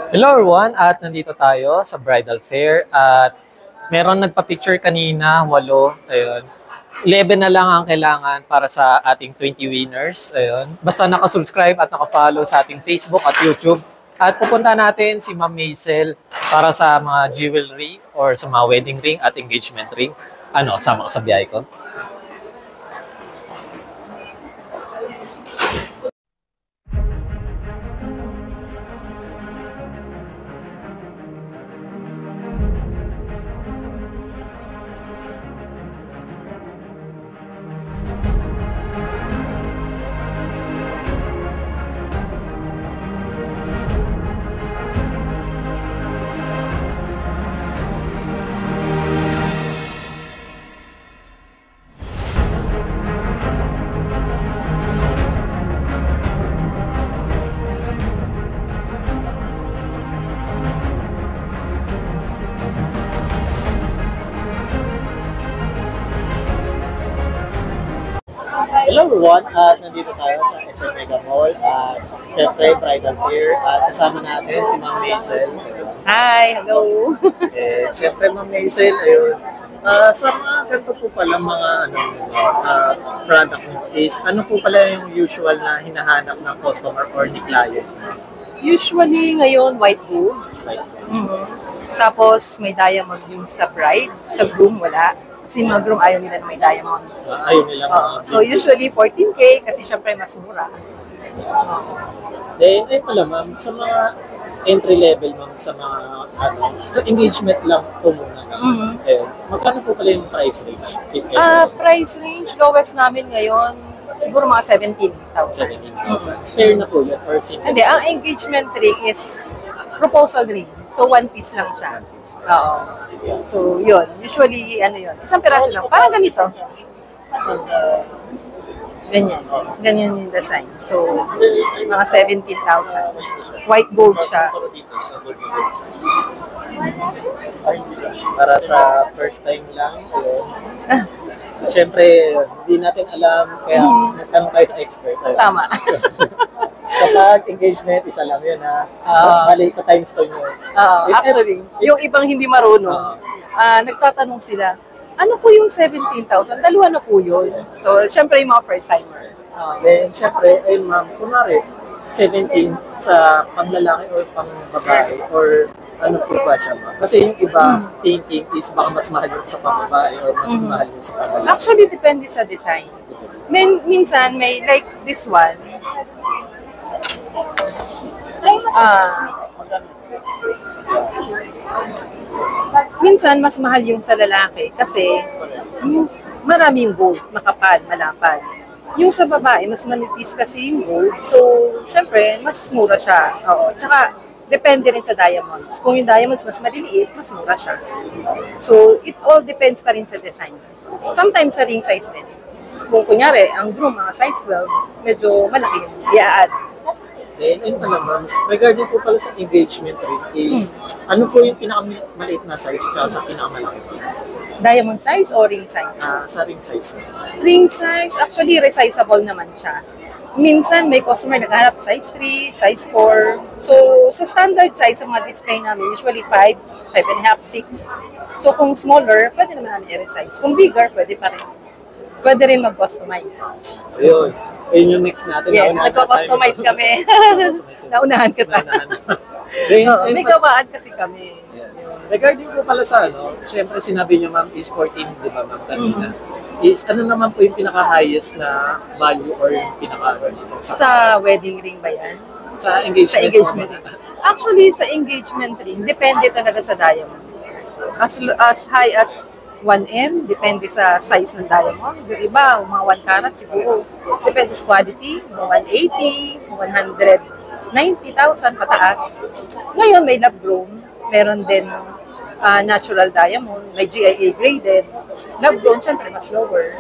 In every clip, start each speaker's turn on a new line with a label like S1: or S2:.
S1: Hello everyone, at nandito tayo sa bridal fair at meron nagpa-picture kanina, 8, ayun. 11 na lang ang kailangan para sa ating 20 winners, ayun. Basta nakasubscribe at nakafollow sa ating Facebook at YouTube. At pupunta natin si Ma'am Maisel para sa mga jewelry or sa mga wedding ring at engagement ring. Ano, sama ka sa biyahe ko? Hello everyone, at nandito tayo sa SM Mega Mall at syempre bridal fair at kasama natin si Ma'am Maisel.
S2: Hi, hello.
S1: Syempre Ma'am Maisel, ayun. Sa mga ganito po pala mga product nyo is ano po pala yung usual na hinahanap ng customer or ni client?
S2: Usually ngayon white gold.
S1: Like,
S2: Tapos may diamond yung sa bride, sa groom wala. Kasi mga groom ayaw nila na may diamond.
S1: ayun nila mga
S2: So usually 14K kasi syempre mas mura.
S1: Then, ay pala ma'am, sa mga entry level ma'am, sa mga sa engagement lang po muna. Ayun. Magkano po pala yung price range?
S2: Price range lowest namin ngayon siguro mga 17,000.
S1: 17,000. Fair na po yun or simple?
S2: Hindi, ang engagement ring is proposal ring. So one piece lang siya. Oo. So yun, usually ano yun, isang piraso lang. Parang ganito. Ganyan. Ganyan yung design. So, mga 17,000. White gold siya.
S1: Para sa first time lang, siyempre, hindi natin alam, kaya nagtanong tayo sa expert. Ayun.
S2: Tama.
S1: Kapag engagement, isa lang yun ha. Bali pa times to nyo.
S2: Actually, yung ibang hindi marunong, nagtatanong sila, ano po yung 17,000? Dalawa na po yun. So, syempre yung mga first timer.
S1: Then, syempre, ayun ma'am, kunwari, 17 sa panglalaki or pangbabae or ano po ba siya ma'am? Kasi yung iba thinking is baka mas mahal yun sa pangbabae or mas mahal yun sa panglalaki.
S2: Actually, depende sa design. Minsan, may like this one. Minsan, mas mahal yung sa lalaki kasi marami yung gold, makapal, malapad. Yung sa babae, mas manipis kasi yung gold. So, syempre, mas mura siya. Oo. Tsaka, depende rin sa diamonds. Kung yung diamonds mas maliliit, mas mura siya. So, it all depends pa rin sa design. Sometimes sa ring size din. Kung kunyari, ang groom, mga size 12, medyo malaki yung i-add.
S1: Then, ayun pala ma'am, regarding po pala sa engagement ring is, ano po yung pinakamaliit na size tsaka sa pinakamalaki po?
S2: Diamond size o ring size?
S1: Sa ring size mo.
S2: Ring size, actually resizable naman siya. Minsan may customer naghahanap size 3, size 4. So, sa standard size sa mga display namin, usually 5, 5.5, 6. So, kung smaller, pwede naman namin i-resize. Kung bigger, pwede pa rin. Pwede rin mag-customize.
S1: So, yun. Yun yung next natin.
S2: Yes, nagko-customize kami. Naunahan ka ta. May gawaan kasi kami.
S1: Regarding po pala sa syempre sinabi niyo ma'am is 14, di ba ma'am kanina? Is ano naman po yung pinaka-highest na value or yung
S2: Sa wedding ring ba yan?
S1: sa engagement?
S2: Sa engagement ring. Actually, sa engagement ring, depende talaga sa diamond. As high as 1M, depende sa size ng diamond. Yung iba, mga 1 carat siguro. Depende sa quality, mga 180, 190,000 pataas. Ngayon, may lab grown. Meron din natural diamond, may GIA graded. Lab grown, syempre, mas lower.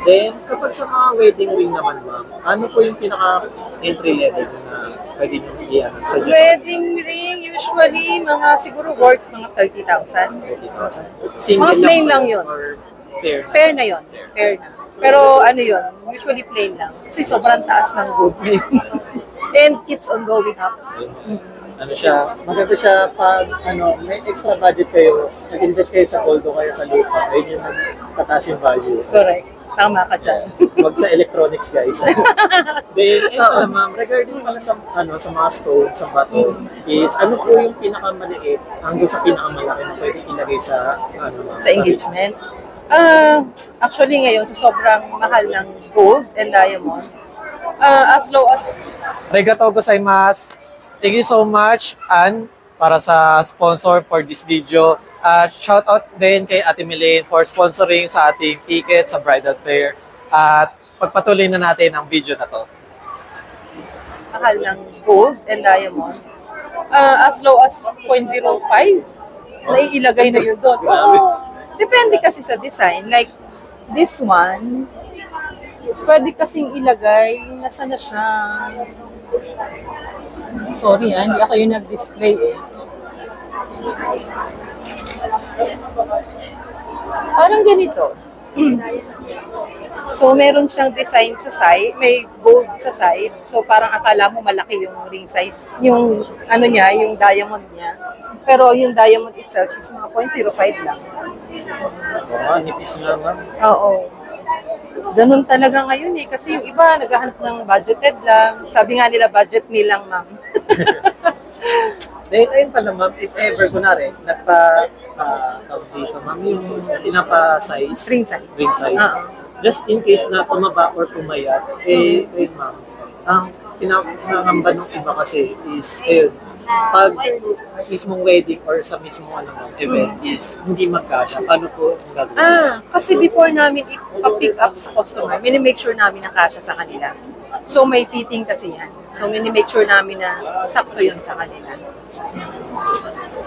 S1: Then, kapag sa mga wedding ring naman ma'am, ano po yung pinaka-entry level na pwede nyo suggest?
S2: Wedding ring, usually, mga siguro worth mga 30,000.
S1: 30,000.
S2: Mga plain lang yun.
S1: Or pair?
S2: Pair na yun. Pair na. Pero ano yun, usually plain lang. Kasi sobrang taas ng gold ngayon. And keeps on going up.
S3: ano siya, maganda siya pag may extra budget kayo, nag-invest kayo sa gold o kaya sa lupa, ayun yung magtataas yung value.
S2: Correct. Tama ka dyan.
S3: Wag sa electronics, guys. Then, ayun pala ma'am, regarding pala sa, sa mga stone, sa bato, is ano po yung pinakamaliit hanggang sa pinakamalaki na pwede ilagay sa, ma'am,
S2: Sa engagement. Actually ngayon, sa sobrang mahal ng gold and diamond, as low as
S1: Arigatou gozaimasu. Thank you so much, Ann, para sa sponsor for this video. At shout out din kay Ate Milaine for sponsoring sa ating ticket sa bridal fair. At pagpatuloy na natin ang video na to.
S2: mahal ng gold and diamond, as low as 0.05, naiilagay na yun doon. Oo. Depende kasi sa design. Like, this one, pwede kasing ilagay, nasa na siya. Sorry hindi ako yung nag-display eh. Parang ganito. So, meron siyang design sa side, may gold sa side. So, parang akala mo malaki yung ring size, yung ano niya, yung diamond niya. Pero yung diamond itself is mga 0.05 lang.
S3: Oo, nipis nga ma'am.
S2: Oo. Ganun talaga ngayon eh. Kasi yung iba, naghahanap ng budgeted lang. Sabi nga nila, budget meal lang, ma'am.
S3: Then, ayun pala ma'am, if ever, kunwari, tawag dito ma'am, yung pinapa-size.
S2: Ring size.
S3: Ring size. Just in case na tumaba or pumayat, ayun ma'am, ang pinakangamba ng iba kasi is, ayun, pag mismong wedding or sa mismong event is hindi magkasya, paano po ang gagawin?
S2: Kasi before namin ipa-pick up sa customer, minimake sure namin na kasya sa kanila. So may fitting kasi yan. So minimake sure namin na sakto yun sa kanila.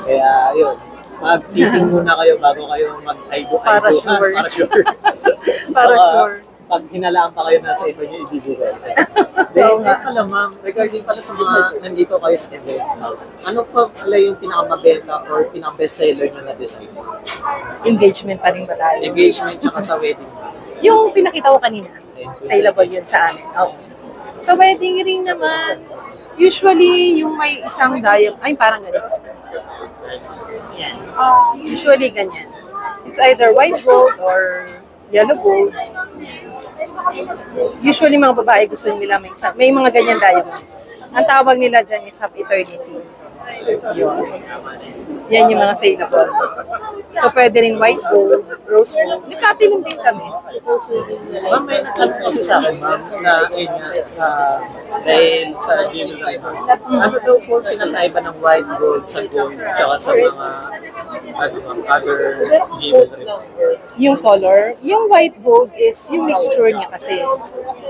S3: Kaya yun, mag-fitting muna kayo bago kayo mag-aido.
S2: Para sure.
S3: Para sure.
S2: Para
S3: Baka
S2: sure.
S3: Pag hinalaan pa kayo na sa iba nyo ibibigay. Then, pala ma'am, regarding pala sa mga nandito kayo sa event, ano pa pala yung pinakamabenta or pinaka-best seller nyo na design?
S2: Engagement pa rin ba tayo?
S3: Engagement tsaka sa wedding.
S2: Yung pinakita ko kanina, saleable yun sa amin. Okay. Sa wedding ring naman, usually yung may isang diamond, ay parang ganito. Yan. Usually ganyan. It's either white gold or yellow gold. Usually mga babae gusto nila may mga ganyan diamonds. Ang tawag nila dyan is half eternity. Yun. Yan yung mga saleable. So pwede rin white gold, rose gold. May platinum din kami.
S3: Ma'am, may nagtanong kasi sa akin, ma'am, na ayun nga, dahil sa jewelry, ma'am. Ano daw po pinataiba ng white gold sa gold, tsaka sa mga other jewelry?
S2: Yung color, yung white gold is yung mixture niya kasi.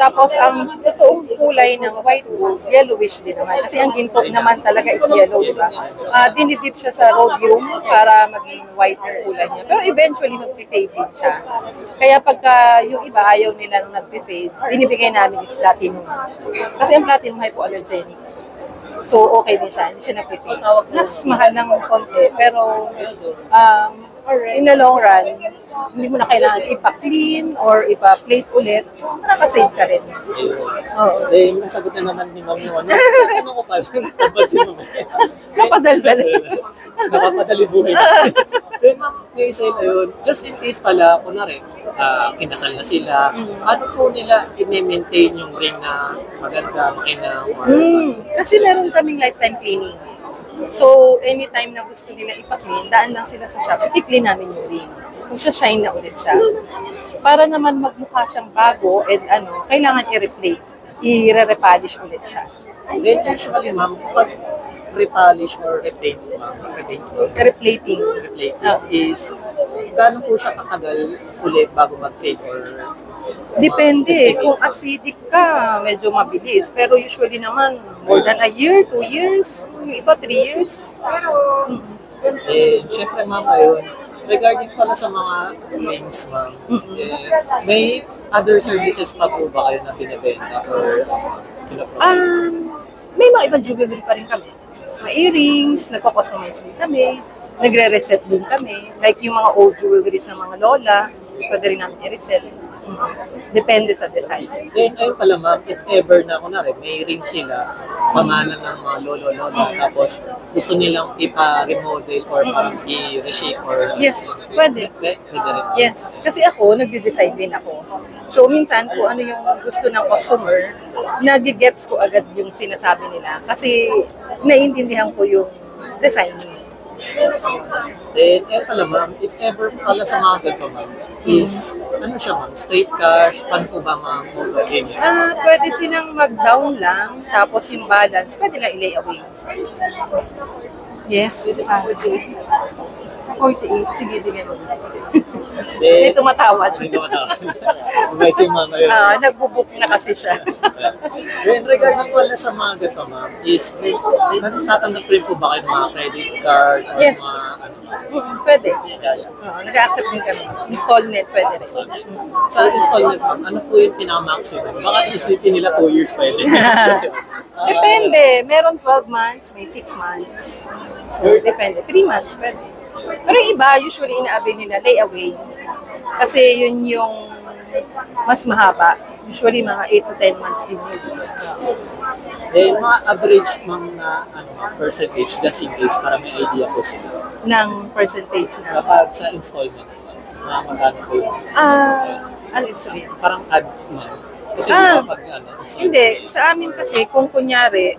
S2: Tapos ang totoong kulay ng white gold, yellowish din naman. Kasi ang ginto naman talaga is yellow, di ba? Dinidip siya sa rhodium para maging white yung kulay niya. Pero eventually mag-fade din siya. Kaya pagka yung iba ayaw nila nung nag-fade, binibigay namin is platinum. Kasi ang platinum hypoallergenic. So okay din siya, hindi siya nag-fade. Mas mahal ng konti, pero in the long run, hindi mo na kailangan ipa-clean or ipa-plate ulit. So, nakaka-save ka rin. Oo.
S3: Eh, nasagot na naman ni ma'am yung ano. Ano ko pa? Napansin mo ba?
S2: Napadaldal.
S3: Nakapadali buhay na. Then ma'am, may isa yun. Just in case pala, kunwari, kinasal na sila, ano po nila i-maintain yung ring na maganda, makina, or
S2: Kasi meron kaming lifetime cleaning. So, anytime na gusto nila ipa-clean, daan lang sila sa shop, i-clean namin yung ring. Magsha-shine na ulit siya. Para naman magmukha siyang bago and kailangan i-replate. I-re-repolish ulit siya.
S3: then usually ma'am, pag repolish or repaint,
S2: Replating.
S3: is gaano po siya katagal ulit bago mag-fade or
S2: Depende. Kung acidic ka, medyo mabilis. Pero usually naman, more than a year, 2 years, yung iba 3 years.
S3: syempre ma'am ayun, regarding pala sa mga rings ma'am, may other services pa po ba kayo na binibenta or
S2: May mga ibang jewelry pa rin kami. Mga earrings, nagko-customize din kami, nagre-reset din kami. Like yung mga old jewelries ng mga lola, pwede rin namin i-reset. Depende sa design.
S3: Then, ayun pala ma'am, if ever na kunwari, may ring sila, pamana ng mga lolo-lola, tapos gusto nilang ipa-remodel or parang i-reshape or...
S2: Yes, pwede.
S3: Pwede rin.
S2: Yes, kasi ako, nagde-design din ako. So, minsan, kung ano yung gusto ng customer, nag-gets ko agad yung sinasabi nila. Kasi, naiintindihan ko yung designing.
S3: Then, pala ma'am, if ever pala sa mga ganito ma'am, is, ano siya ma'am, straight cash, pan po ba ma'am, mode of payment?
S2: Pwede silang mag-down lang, tapos yung balance, pwede lang i-lay away. Yes. 48. Sige, bigyan mo. May
S3: Then,
S2: tumatawad.
S3: May tumatawad. Mabait si ma'am ayun.
S2: Nagbubook na kasi siya.
S3: Then, regarding pala sa mga ganito ma'am, is, natatanggap rin po ba kayo ng mga credit card or
S2: Yes.
S3: mga ano?
S2: Pwede.
S3: Yeah.
S2: Nag-accept din kami. Installment, pwede rin.
S3: Sa installment ma'am, ano po yung pinaka-maximum? Baka isipin nila 2 years pwede.
S2: Depende. Meron 12 months, may 6 months. So, depende. 3 months, pwede. Pero yung iba, usually ina-avail nila layaway. Kasi yun yung mas mahaba. Usually mga 8 to 10 months din yun.
S3: Eh, mga average ma'am na ano, percentage just in case para may idea po sila.
S2: Ng percentage na.
S3: Kapag sa installment, mga magkano po yun?
S2: Ano ibig sabihin?
S3: Parang add ma'am. Kasi di ba pag ano, installment,
S2: Hindi. Sa amin kasi, kung kunyari,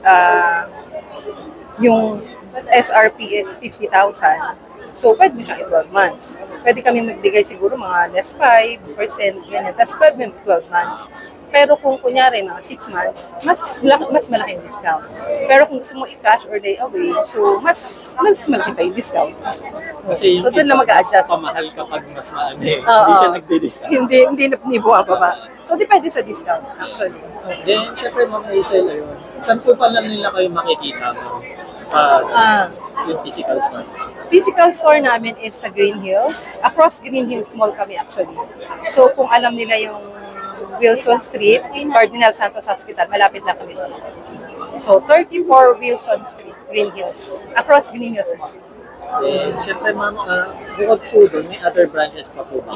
S2: yung SRP is 50,000, so pwede mo siyang 12 months. Pwede kami magbigay siguro mga less 5%, ganyan. Tapos pwede mo 12 months. Pero kung kunyari mga 6 months, mas malaking discount. Pero kung gusto mo i-cash or lay away, so mas malaki pa yung discount.
S3: kasi yung
S2: So doon lang mag-a-adjust.
S3: pamahal kapag mas maano eh.
S2: Oo.
S3: Hindi siya nagdi-discount.
S2: Hindi bumababa. So depende sa discount actually.
S3: Then, syempre ma'am, may sale yun. Saan po pala nila kayo makikita mo? Pag yung physical store.
S2: Physical store namin is sa Green Hills. Across Green Hills Mall kami actually. So kung alam nila yung Wilson Street, Cardinal Santos Hospital, malapit lang kami doon. So 34 Wilson Street, Green Hills. Across Green Hills Mall.
S3: Then, syempre ma'am, bukod po doon, may other branches pa po ba?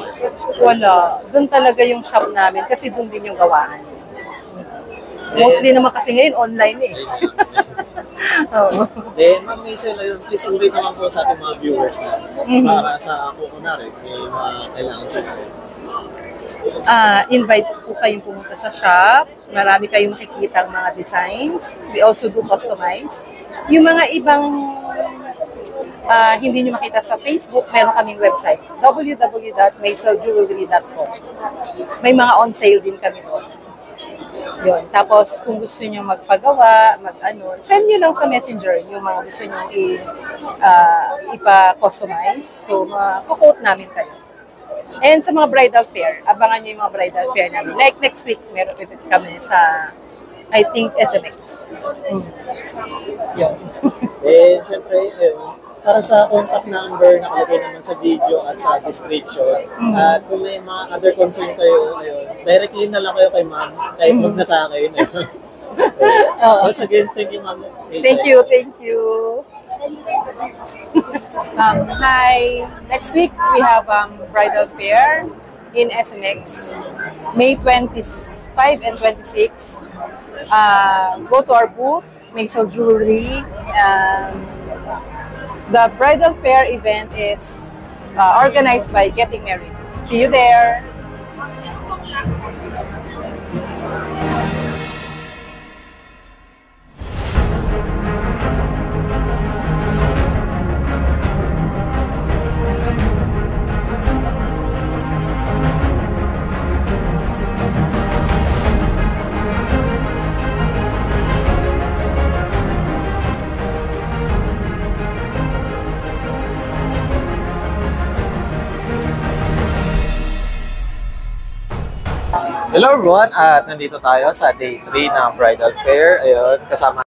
S2: Wala. Doon talaga yung shop namin kasi doon din yung gawaan. Mostly naman kasi ngayon online eh. Oo.
S3: Then, ma'am, may sale yun. Please invite naman po sa ating mga viewers na para sa ako kunwari, may mga kailangan sila.
S2: Invite po kayong pumunta sa shop. Marami kayong makikita mga designs. We also do customize. Yung mga ibang hindi nyo makita sa Facebook, meron kaming website, www.maiseljewelry.com. May mga on sale din kami doon. Yun. Tapos, kung gusto nyo magpagawa, send nyo lang sa messenger yung mga gusto nyo ipa-customize. So, kukote namin kayo. And sa mga bridal fair, abangan nyo yung mga bridal fair namin. Like next week, meron kami sa, I think, SMX. Yun.
S3: Then, syempre, para sa contact number, nakalagay naman sa video at sa description. At kung may mga other concern kayo, directly na lang kayo kay ma'am. Kahit huwag na sa akin. Once again, thank you ma'am.
S2: Thank you. Hi. Next week, we have bridal fair in SMX, May 25 and 26. Go to our booth, Maisel Jewelry. The bridal fair event is organized by Getting Married. See you there.
S1: Hello everyone, at nandito tayo sa day 3 ng Bridal Fair. Ayun, kasama